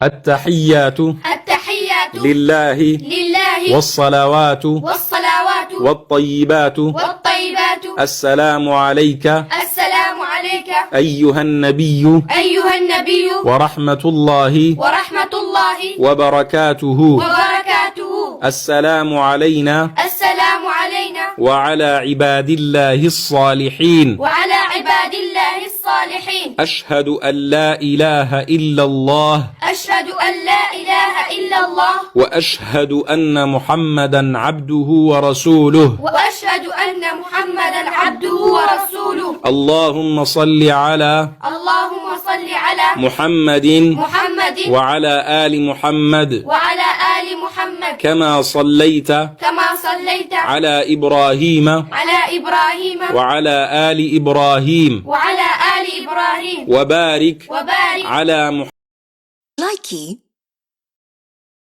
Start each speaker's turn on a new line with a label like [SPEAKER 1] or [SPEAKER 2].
[SPEAKER 1] التحيات لله والصلوات والطيبات السلام عليك أيها النبي ورحمة الله وبركاته السلام علينا وعلى عباد الله الصالحين أشهد أن لا إله إلا الله وأشهد أن محمدا عبده ورسوله اللهم صل على محمد وعلى آل محمد كما صليت على إبراهيم وعلى آل إبراهيم وبارك على محمد.